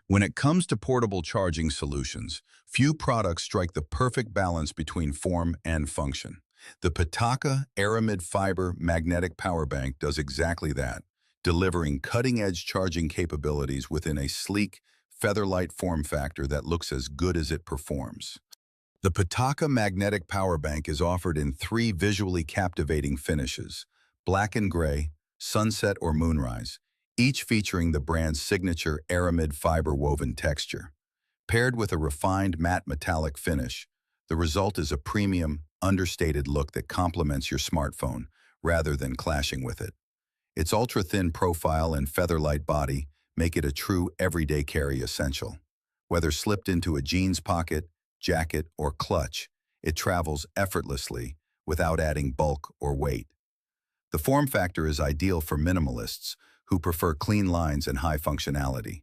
When it comes to portable charging solutions, few products strike the perfect balance between form and function. The Pitaka Aramid Fiber Magnetic Power Bank does exactly that, delivering cutting-edge charging capabilities within a sleek, feather-light form factor that looks as good as it performs. The Pitaka Magnetic Power Bank is offered in three visually captivating finishes: black and gray, sunset or moonrise, each featuring the brand's signature aramid fiber woven texture. Paired with a refined matte metallic finish, the result is a premium, understated look that complements your smartphone rather than clashing with it. Its ultra-thin profile and feather-light body make it a true everyday carry essential. Whether slipped into a jeans pocket, jacket, or clutch, it travels effortlessly without adding bulk or weight. The form factor is ideal for minimalists who prefer clean lines and high functionality.